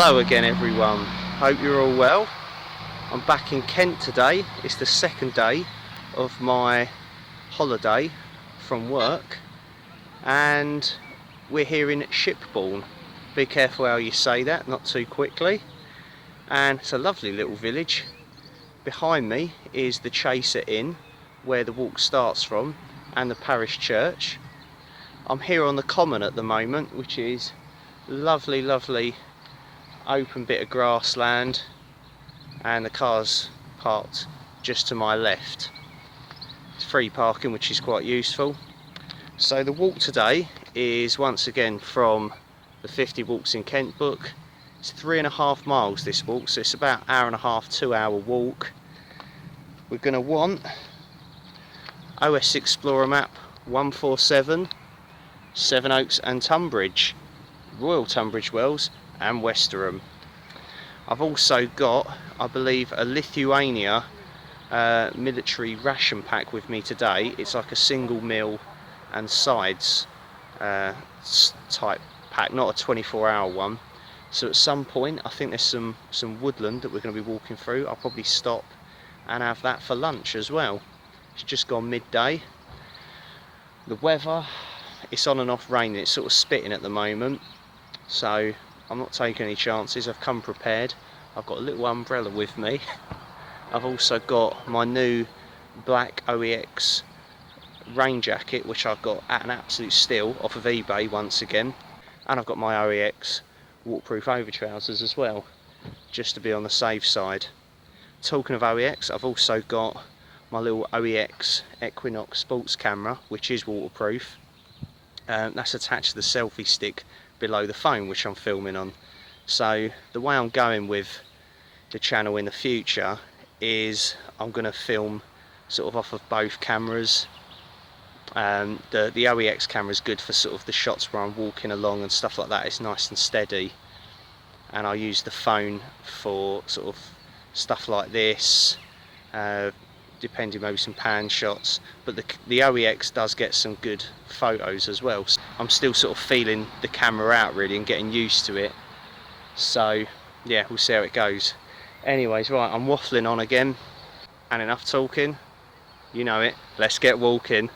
Hello again everyone, hope you're all well. I'm back in Kent today. It's the second day of my holiday from work and we're here in Shipbourne. Be careful how you say that, not too quickly. And it's a lovely little village. Behind me is the Chaser Inn, where the walk starts from, and the parish church. I'm here on the common at the moment, which is lovely open bit of grassland, and the car's parked just to my left. It's free parking, which is quite useful. So the walk today is once again from the 50 Walks in Kent book. It's 3.5 miles this walk, so it's about hour and a half, 2 hour walk. We're going to want OS Explorer map 147, Sevenoaks and Tunbridge, Royal Tunbridge Wells and Westerham. I've also got, I believe, a Lithuania military ration pack with me today. It's like a single meal and sides type pack, not a 24-hour one. So at some point, I think there's some woodland that we're going to be walking through. I'll probably stop and have that for lunch as well. It's just gone midday. The weather, it's on and off raining. It's sort of spitting at the moment, so I'm not taking any chances. I've come prepared. I've got a little umbrella with me. I've also got my new black OEX rain jacket, which I've got at an absolute steal off of eBay once again. And I've got my OEX waterproof over trousers as well, just to be on the safe side. Talking of OEX, I've also got my little OEX Equinox sports camera, which is waterproof. That's attached to the selfie stick below the phone which I'm filming on. So the way I'm going with the channel in the future is I'm going to film sort of off of both cameras. The OEX camera is good for sort of the shots where I'm walking along and stuff like that. It's nice and steady, and I'll use the phone for sort of stuff like this, depending, maybe some pan shots. But the OEX does get some good photos as well. So I'm still sort of feeling the camera out really and getting used to it. So yeah, we'll see how it goes. Anyways, right, I'm waffling on again, and enough talking. You know it. Let's get walking.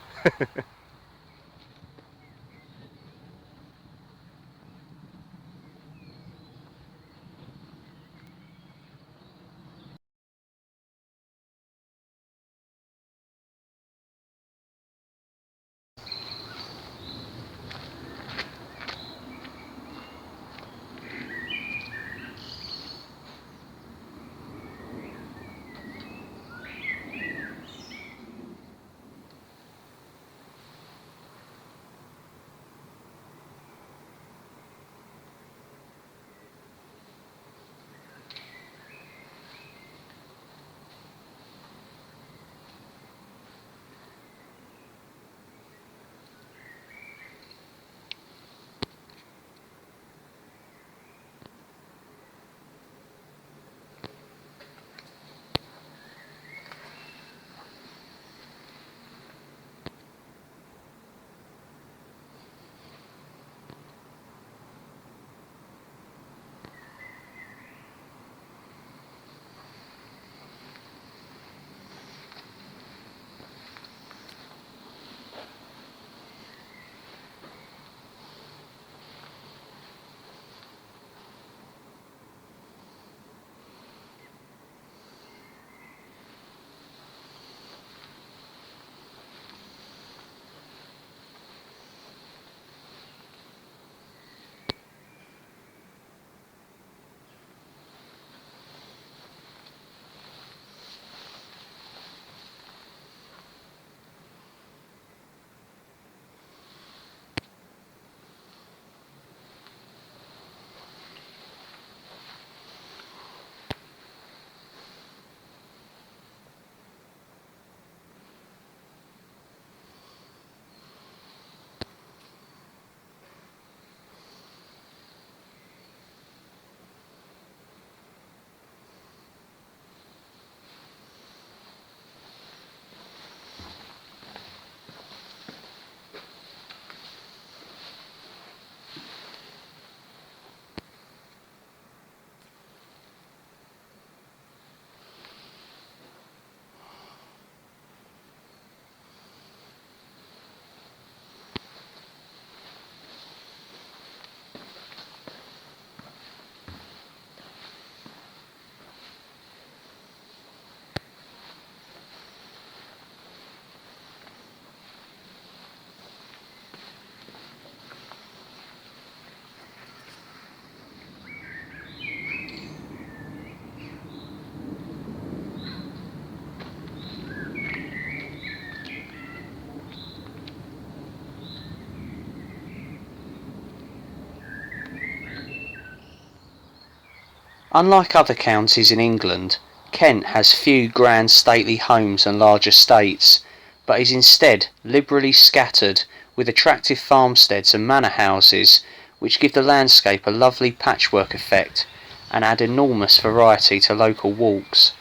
Unlike other counties in England, Kent has few grand stately homes and large estates, but is instead liberally scattered with attractive farmsteads and manor houses which give the landscape a lovely patchwork effect and add enormous variety to local walks.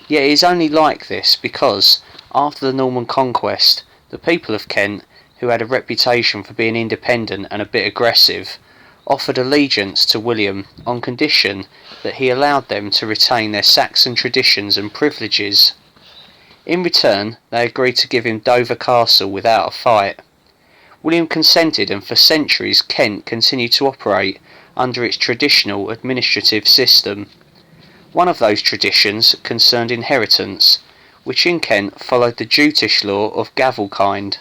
Yet it is only like this because, after the Norman conquest, the people of Kent, who had a reputation for being independent and a bit aggressive, offered allegiance to William on condition that he allowed them to retain their Saxon traditions and privileges. In return, they agreed to give him Dover Castle without a fight. William consented, and for centuries Kent continued to operate under its traditional administrative system. One of those traditions concerned inheritance, which in Kent followed the jutish law of gavelkind.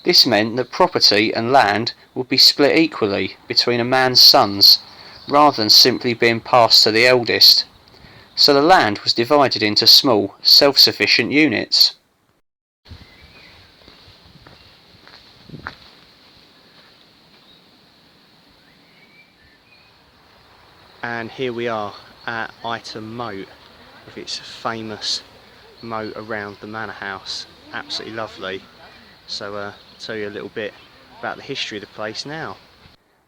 This meant that property and land would be split equally between a man's sons, rather than simply being passed to the eldest. So the land was divided into small, self-sufficient units. And here we are at Ightham Mote, with its famous moat around the manor house. Absolutely lovely. So I'll tell you a little bit about the history of the place now.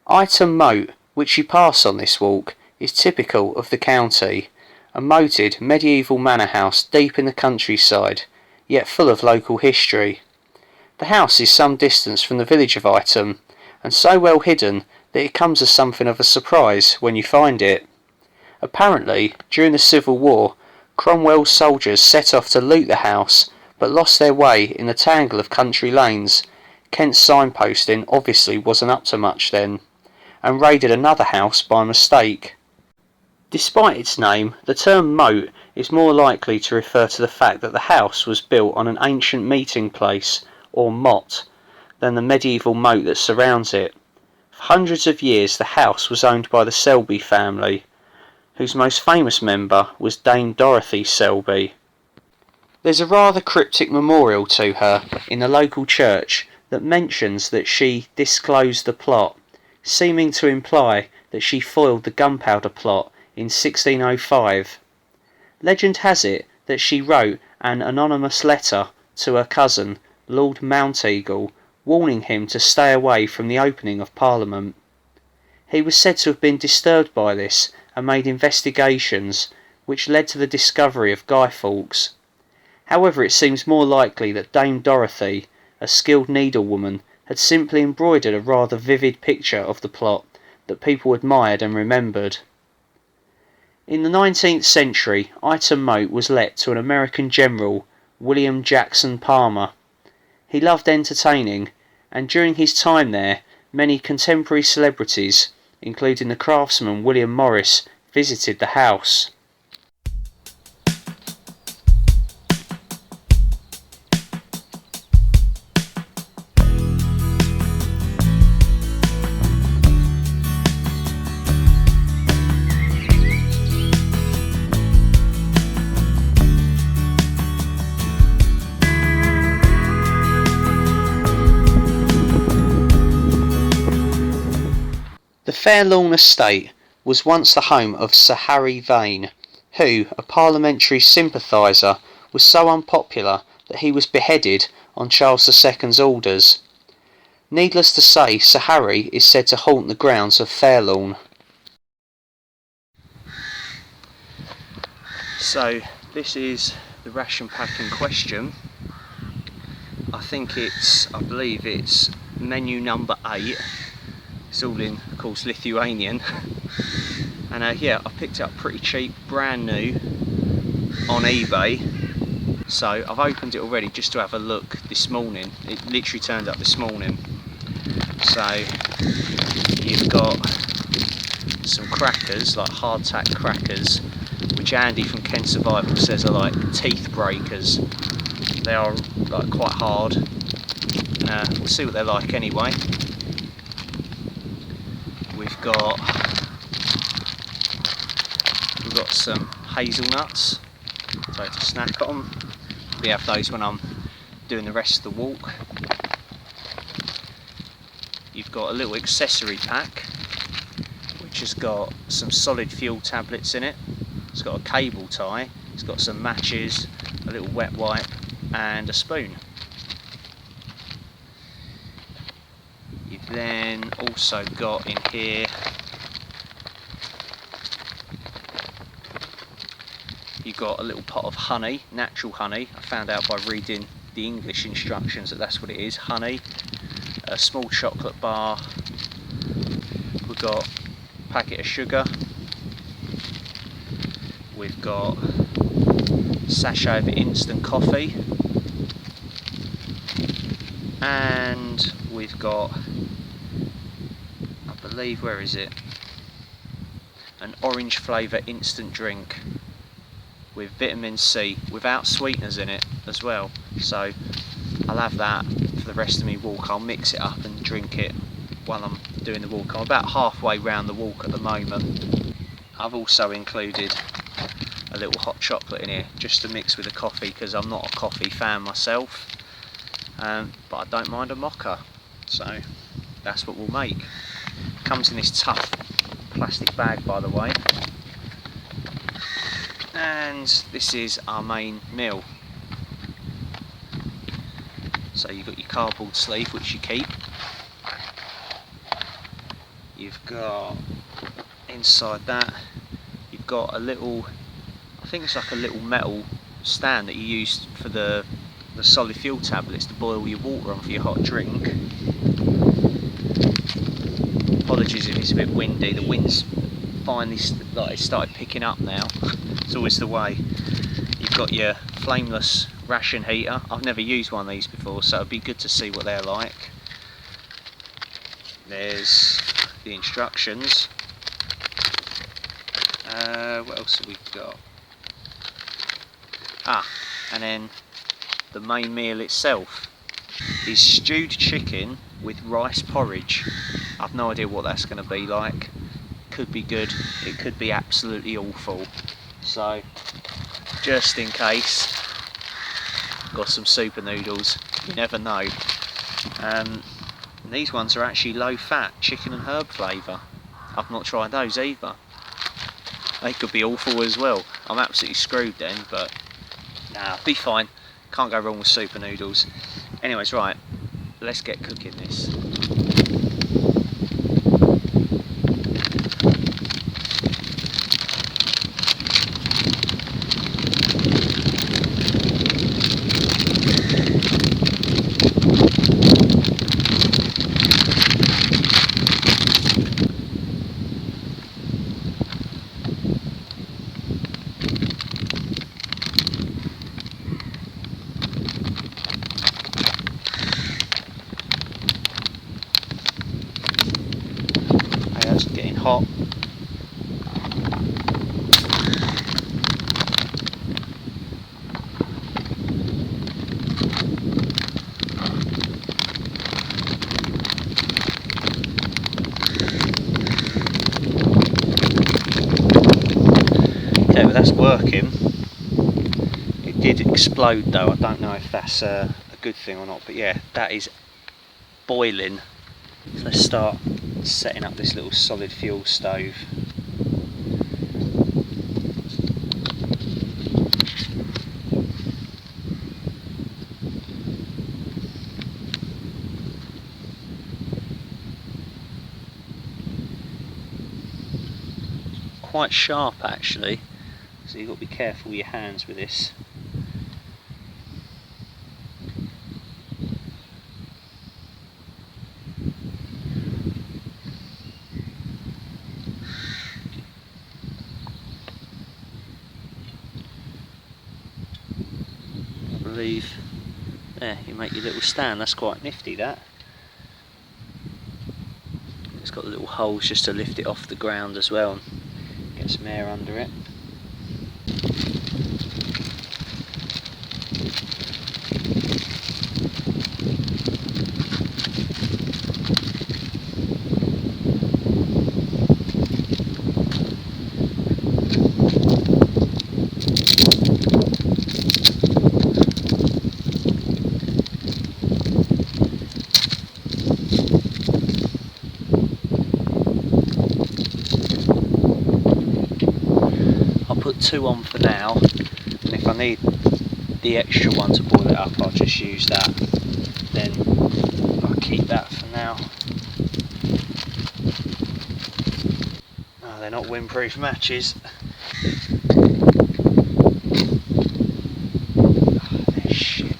Ightham Mote, which you pass on this walk, is typical of the county. A moated medieval manor house deep in the countryside, yet full of local history. The house is some distance from the village of Ightham, and so well hidden that it comes as something of a surprise when you find it. Apparently, during the Civil War, Cromwell's soldiers set off to loot the house, but lost their way in the tangle of country lanes. Kent's signposting obviously wasn't up to much then, and raided another house by mistake. Despite its name, the term moat is more likely to refer to the fact that the house was built on an ancient meeting place, or motte, than the medieval moat that surrounds it. For hundreds of years the house was owned by the Selby family, whose most famous member was Dame Dorothy Selby. There's a rather cryptic memorial to her in the local church that mentions that she disclosed the plot, seeming to imply that she foiled the gunpowder plot in 1605. Legend has it that she wrote an anonymous letter to her cousin, Lord Mounteagle, warning him to stay away from the opening of Parliament. He was said to have been disturbed by this and made investigations, which led to the discovery of Guy Fawkes. However, it seems more likely that Dame Dorothy, a skilled needlewoman, had simply embroidered a rather vivid picture of the plot that people admired and remembered. In the 19th century, Ightham Mote was let to an American general, William Jackson Palmer. He loved entertaining, and during his time there, many contemporary celebrities, including the craftsman William Morris, visited the house. The Fairlawn estate was once the home of Sir Harry Vane, who, a parliamentary sympathiser, was so unpopular that he was beheaded on Charles II's orders. Needless to say, Sir Harry is said to haunt the grounds of Fairlawn. So this is the ration pack in question. I believe it's menu number 8. It's all in, of course, Lithuanian. And yeah, I picked it up pretty cheap, brand new, on eBay. So I've opened it already just to have a look this morning. It literally turned up this morning. So you've got some crackers, like hardtack crackers, which Andy from Kent Survival says are like teeth breakers. They are like quite hard. We'll see what they're like anyway. We've got some hazelnuts, so to snack on. We have those when I'm doing the rest of the walk. You've got a little accessory pack, which which has got some solid fuel tablets in it. It's got a cable tie, it's got some matches, a little wet wipe and a spoon. You've then also got in here you've got a little pot of honey, natural honey. I found out by reading the English instructions that that's what it is, honey. A small chocolate bar. We've got a packet of sugar. We've got a sachet of instant coffee. And we've got, I believe, where is it? An orange flavour instant drink with vitamin C, without sweeteners in it as well. So I'll have that for the rest of my walk. I'll mix it up and drink it while I'm doing the walk. I'm about halfway round the walk at the moment. I've also included a little hot chocolate in here just to mix with the coffee, because I'm not a coffee fan myself, but I don't mind a mocha, so that's what we'll make. Comes in this tough plastic bag, by the way. And this is our main meal. So you've got your cardboard sleeve, which you keep. You've got inside that, you've got a little, I think it's like a little metal stand that you use for the solid fuel tablets to boil your water on for your hot drink. Apologies if it's a bit windy, the wind's finally it's started picking up now. It's always the way. You've got your flameless ration heater. I've never used one of these before, so it'd be good to see what they're like. There's the instructions. What else have we got? And then the main meal itself is stewed chicken with rice porridge. I've no idea what that's going to be like. Could be good, it could be absolutely awful. So, just in case, got some super noodles, you never know. And these ones are actually low fat, chicken and herb flavour. I've not tried those either. They could be awful as well. I'm absolutely screwed then, but nah, be fine. Can't go wrong with super noodles. Anyways, right, let's get cooking this. Getting hot. Okay, well that's working. It did explode though. I don't know if that's a good thing or not, but yeah, that is boiling. So let's start setting up this little solid fuel stove. Quite sharp actually, so you've got to be careful with your hands with this. There, you make your little stand. That's quite nifty, that. It's got the little holes just to lift it off the ground as well and get some air under it. 2 on for now, and if I need the extra one to boil it up, I'll just use that. Then I'll keep that for now. Oh, they're not windproof matches. Oh, they're shit.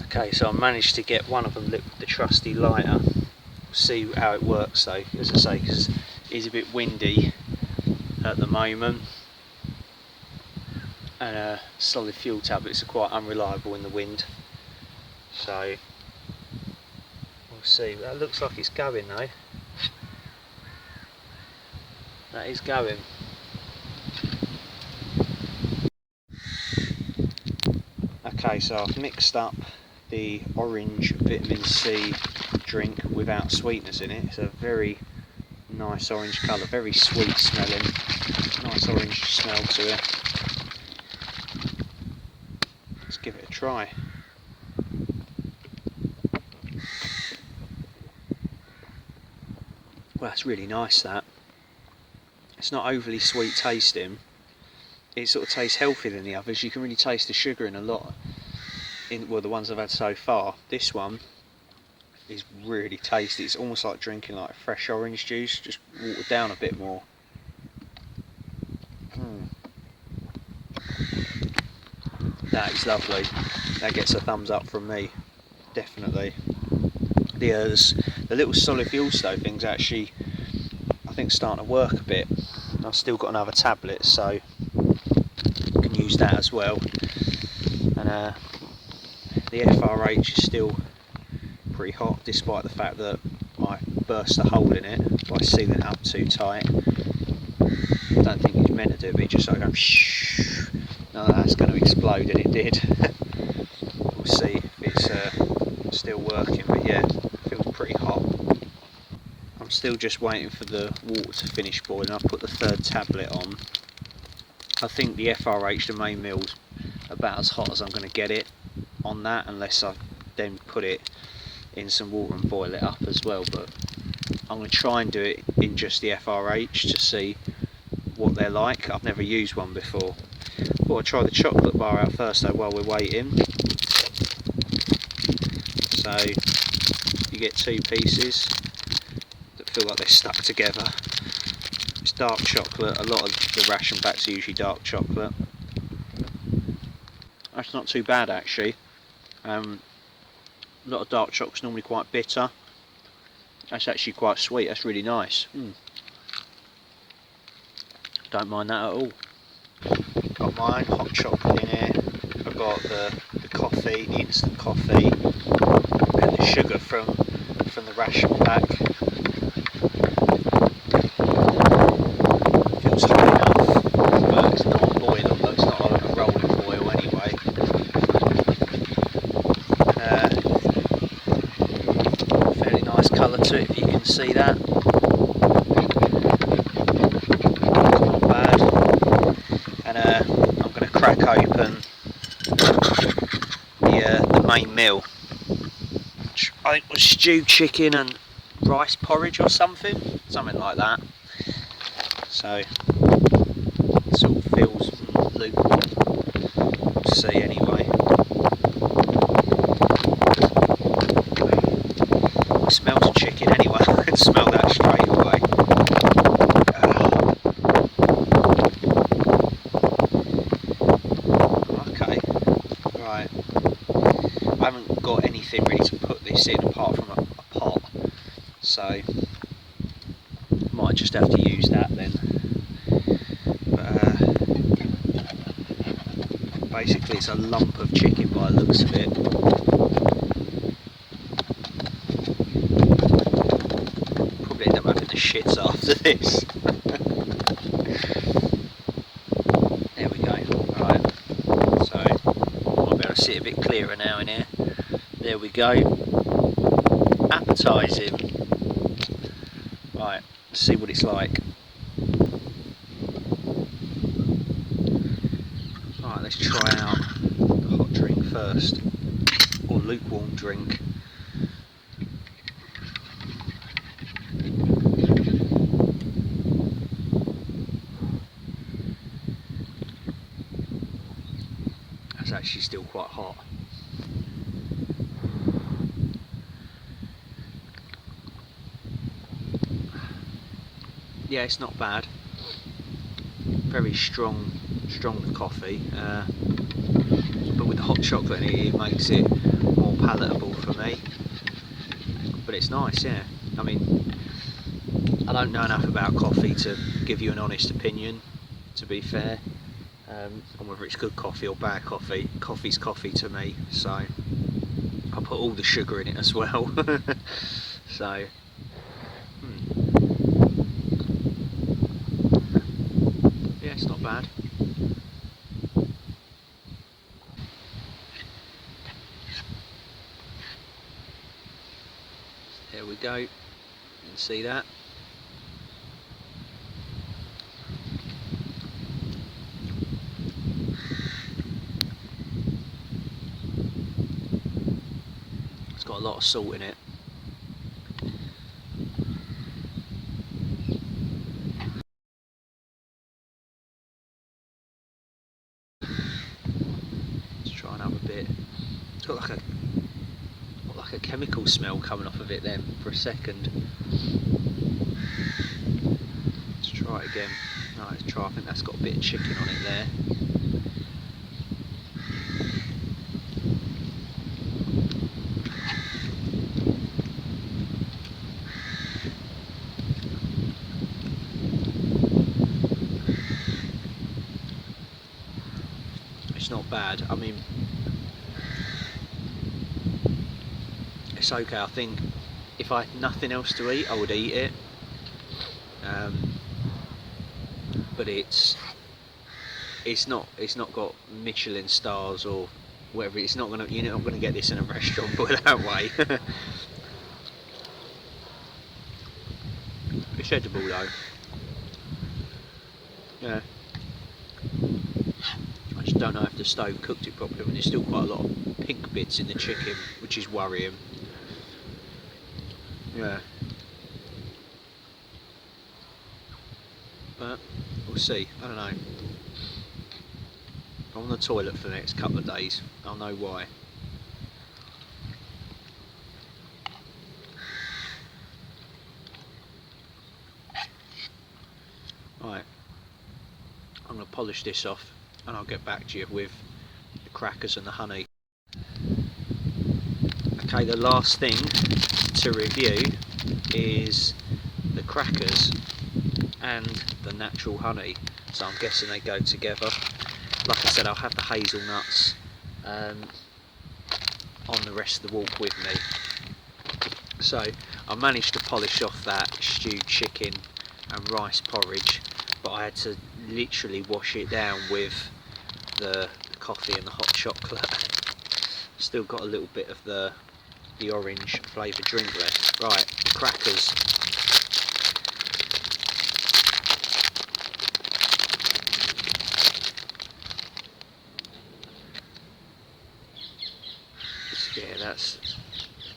Okay, so I managed to get one of them lit with the trusty lighter. See how it works though, as I say, because it's a bit windy at the moment, and solid fuel tablets are quite unreliable in the wind, so we'll see. That looks like it's going though. That is going. Okay, so I've mixed up the orange vitamin C drink without sweeteners in it. It's a very nice orange colour, very sweet smelling, nice orange smell to it. Let's give it a try. Well, that's really nice, that. It's not overly sweet tasting. It sort of tastes healthier than the others. You can really taste the sugar in a lot. Well, the ones I've had so far. This one is really tasty. It's almost like drinking like fresh orange juice, just watered down a bit more. That is lovely. That gets a thumbs up from me, definitely. The little solid fuel stove thing's actually, I think, starting to work a bit. I've still got another tablet, so I can use that as well. And the FRH is still pretty hot, despite the fact that I burst a hole in it by sealing it up too tight. I don't think it's meant to do it, but it just like goes shh. No, that's going to explode, and it did. We'll see if it's still working, but yeah, it feels pretty hot. I'm still just waiting for the water to finish boiling. I've put the third tablet on. I think the FRH, the main mill's about as hot as I'm going to get it on that, unless I then put it in some water and boil it up as well. But I'm going to try and do it in just the FRH to see what they're like. I've never used one before. Thought I'd try the chocolate bar out first though while we're waiting. So you get 2 pieces that feel like they're stuck together. It's dark chocolate. A lot of the ration packs are usually dark chocolate. That's not too bad actually. A lot of dark chocolate's normally quite bitter. That's actually quite sweet. That's really nice. Don't mind that at all. Got my own hot chocolate in here. I've got the coffee, the instant coffee, and the sugar from the ration pack. Feels hot enough, but it's not a boil, but it's not a rolling boil anyway. Fairly nice colour to it, if you can see that. Not bad. And I'm going to crack open the main meal, which I think was stewed chicken and rice porridge or something like that. So it sort of feels lukewarm. We'll see anyway. It smells of chicken anyway. I can smell that straight away. Okay, right. I haven't got anything really to put this in apart from a pot, so might just have to use that then. But basically it's a lump of chicken by the looks of it. Probably end up having the shits after this. There we go. Right, so I'll be able to see it a bit clearer now in here. There we go. Appetising. Right, let's see what it's like. Right, let's try out the hot drink first, or lukewarm drink. actually still quite hot. Yeah, it's not bad. Very strong coffee, but with the hot chocolate in it, it makes it more palatable for me. But it's nice, yeah. I mean, I don't know enough about coffee to give you an honest opinion, to be fair, on whether it's good coffee or bad coffee. Coffee's coffee to me, so I put all the sugar in it as well. So, yeah, it's not bad. There we go. You can see that. It's got a lot of salt in it. Let's try another bit. It's got like a chemical smell coming off of it then for a second. Let's try it again. No, let's try. I think that's got a bit of chicken on it there. It's not bad. I mean, it's okay. I think if I had nothing else to eat, I would eat it. But it's not got Michelin stars or whatever. It's not gonna. You're not gonna get this in a restaurant, put it that way. It's edible though. Yeah. I just don't know if the stove cooked it properly. I mean, there's still quite a lot of pink bits in the chicken, which is worrying. Yeah. But we'll see. I don't know. I'm on the toilet for the next couple of days. I'll know why. Right. I'm going to polish this off and I'll get back to you with the crackers and the honey. Okay, the last thing to review is the crackers and the natural honey. So I'm guessing they go together. Like I said, I'll have the hazelnuts on the rest of the walk with me. So I managed to polish off that stewed chicken and rice porridge, but I had to literally wash it down with the coffee and the hot chocolate. Still got a little bit of the orange flavoured drink left. Right, the crackers. Yeah, that's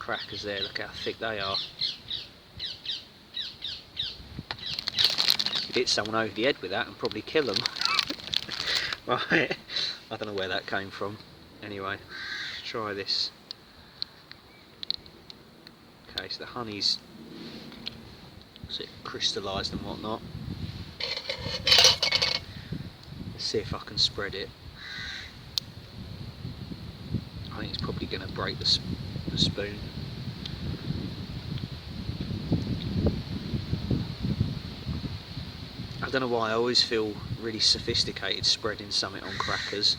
crackers there. Look how thick they are. You hit someone over the head with that and probably kill them. Right, I don't know where that came from. Anyway, let's try this. Okay, so the honey's crystallised and whatnot. Let's see if I can spread it. I think it's probably going to break the spoon. I don't know why, I always feel really sophisticated spreading something on crackers.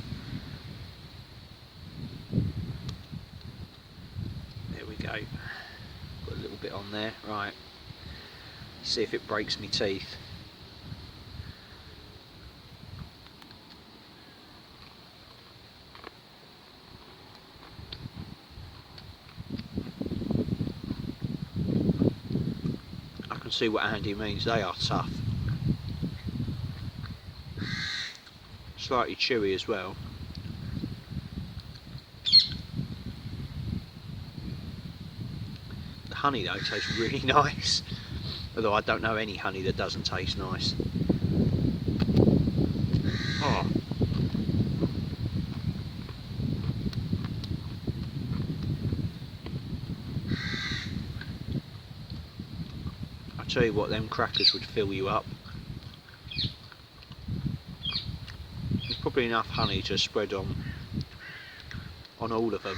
There we go. Got a little bit on there. Right. See if it breaks me teeth. I can see what Andy means. They are tough. Slightly chewy as well. The honey though tastes really nice, although I don't know any honey that doesn't taste nice. Oh, tell you what, them crackers would fill you up. There's probably enough honey to spread on all of them.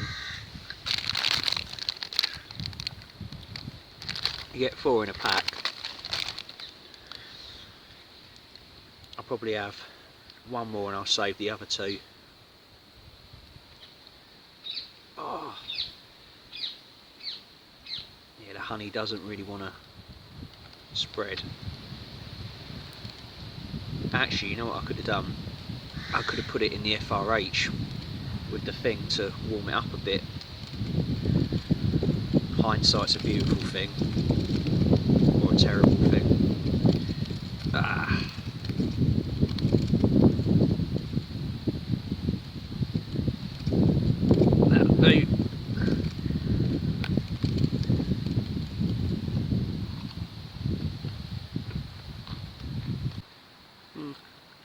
You get 4 in a pack. I'll probably have 1 more and I'll save the other 2. Oh. Yeah, the honey doesn't really want to spread. Actually, you know what I could have done? I could have put it in the FRH with the thing to warm it up a bit. Hindsight's a beautiful thing, or a terrible thing. That'll do.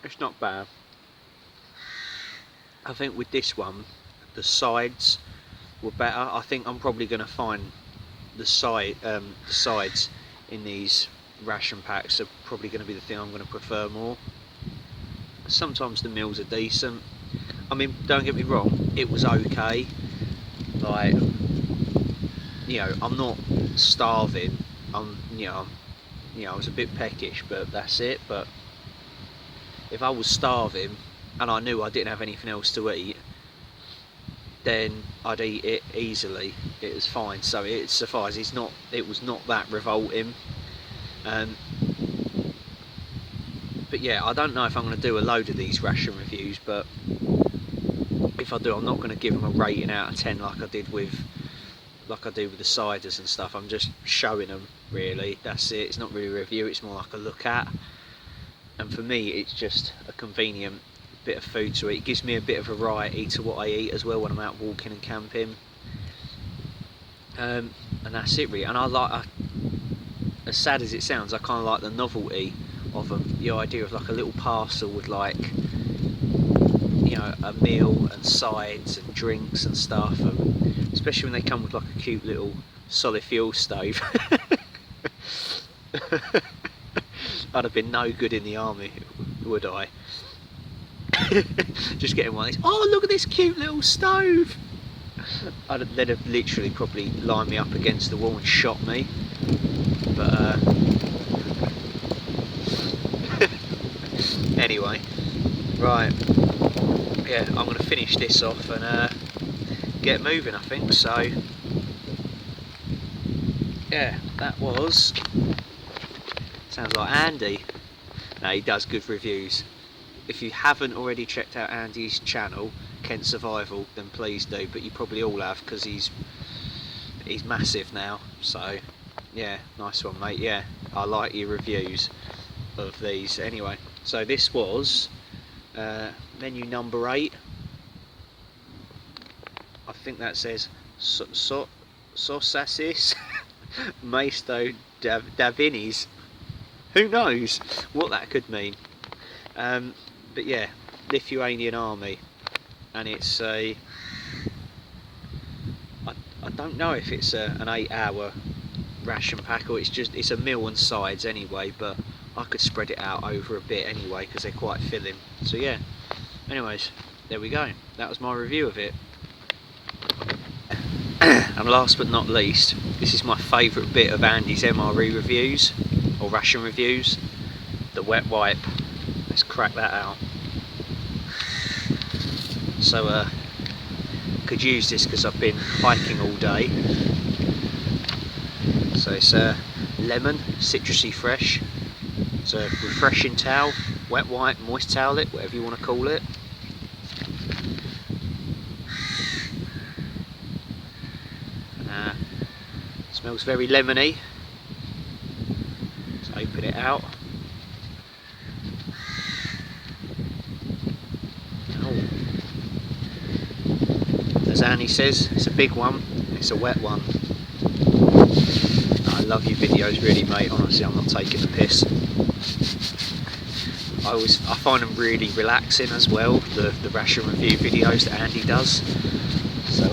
It's not bad. I think with this one, the sides were better. I think I'm probably going to find the sides in these ration packs are probably going to be the thing I'm going to prefer more. Sometimes the meals are decent. I mean, don't get me wrong, it was okay. Like, you know, I'm not starving. I was a bit peckish, but that's it. But if I was starving and I knew I didn't have anything else to eat, then I'd eat it easily. It was fine, so it sufficed. It was not that revolting. But yeah, I don't know if I'm going to do a load of these ration reviews, but if I do, I'm not going to give them a rating out of 10 like I do with the ciders and stuff. I'm just showing them, really. That's it. It's not really a review, it's more like a look at. And for me, it's just a convenient bit of food to eat. It gives me a bit of variety to what I eat as well when I'm out walking and camping. And that's it, really. And as sad as it sounds, I kind of like the novelty of them. The idea of like a little parcel with, like, you know, a meal and sides and drinks and stuff, and especially when they come with like a cute little solid fuel stove. I'd have been no good in the army, would I? Just getting one of these. Oh, look at this cute little stove! They'd have literally probably lined me up against the wall and shot me. But anyway, right. Yeah, I'm going to finish this off and get moving, I think. So yeah, that was. Sounds like Andy. No, he does good reviews. If you haven't already checked out Andy's channel, Kent Survival, then please do. But you probably all have, because he's massive now. So yeah, nice one, mate. Yeah, I like your reviews of these. Anyway, so this was menu number 8. I think that says sausages Maisto Davinis. Who knows what that could mean? But yeah, Lithuanian Army, and it's I don't know if it's an 8-hour ration pack or it's a meal and sides anyway, but I could spread it out over a bit anyway because they're quite filling. So yeah, anyways, there we go. That was my review of it. And last but not least, this is my favourite bit of Andy's MRE reviews, or ration reviews, the wet wipe. Let's crack that out. So could use this because I've been hiking all day. So it's lemon, citrusy fresh. It's a refreshing towel, wet wipe, moist towelette, whatever you want to call it. Smells very lemony. Let's open it out. Oh. As Annie says, it's a big one, it's a wet one. I love your videos really, mate, honestly, I'm not taking the piss. I find them really relaxing as well, the ration review videos that Andy does. So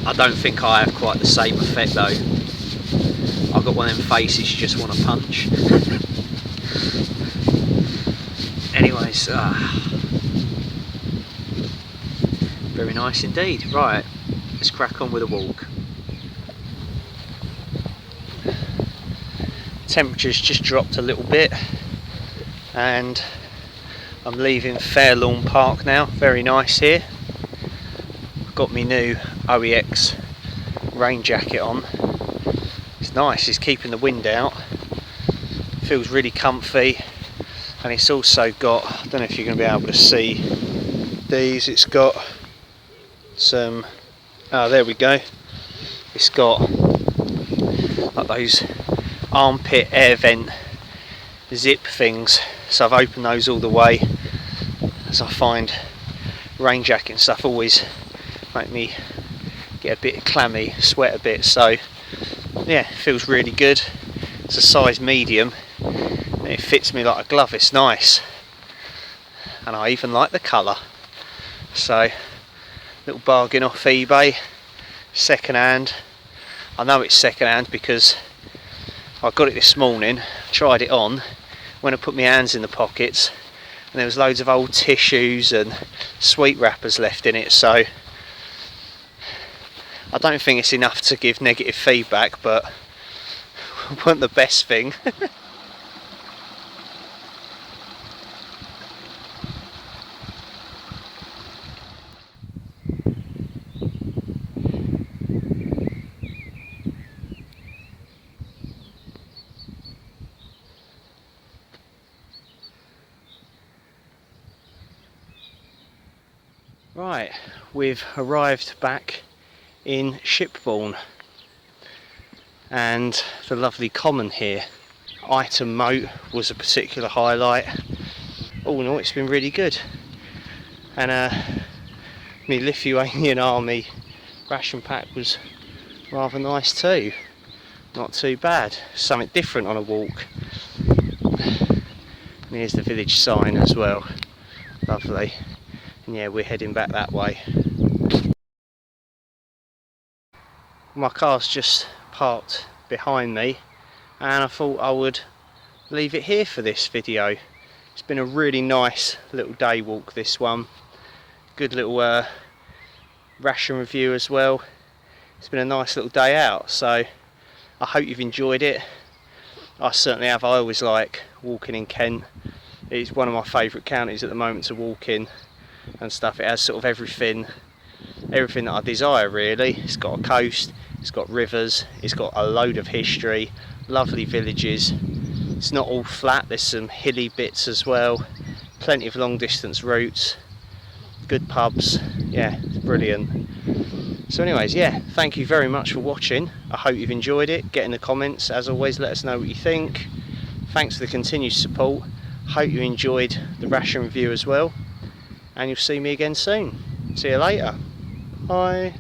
I don't think I have quite the same effect though. I've got one of them faces you just want to punch. Anyways, very nice indeed. Right, let's crack on with a walk. Temperature's just dropped a little bit and I'm leaving Fairlawn Park now. Very nice here. I've got my new OEX rain jacket on. It's nice, it's keeping the wind out. Feels really comfy, and it's also got, I don't know if you're going to be able to see these, it's got some, there we go, it's got like those armpit air vent zip things, so I've opened those all the way, as I find rain jacket and stuff always make me get a bit clammy, sweat a bit, so yeah, it feels really good. It's a size medium and it fits me like a glove. It's nice, and I even like the colour. So little bargain off eBay, second hand. I know it's second hand because I got it this morning, tried it on, when I put my hands in the pockets and there was loads of old tissues and sweet wrappers left in it, so I don't think it's enough to give negative feedback, but it wasn't the best thing. Right, we've arrived back in Shipbourne and the lovely common here. Ightham Mote was a particular highlight. All in all, it's been really good, and my Lithuanian MRE Ration pack was rather nice too. Not too bad, something different on a walk. And here's the village sign as well, lovely. And yeah, we're heading back that way. My car's just parked behind me and I thought I would leave it here for this video. It's been a really nice little day walk, this one. Good little ration review as well. It's been a nice little day out, so I hope you've enjoyed it. I certainly have. I always like walking in Kent. It's one of my favourite counties at the moment to walk in and stuff. It has sort of everything that I desire, really. It's got a coast, it's got rivers, it's got a load of history, lovely villages. It's not all flat, there's some hilly bits as well, plenty of long distance routes, good pubs. Yeah, it's brilliant. So anyways, yeah, thank you very much for watching. I hope you've enjoyed it. Get in the comments, as always, let us know what you think. Thanks for the continued support. Hope you enjoyed the ration review as well, and you'll see me again soon. See you later. Bye.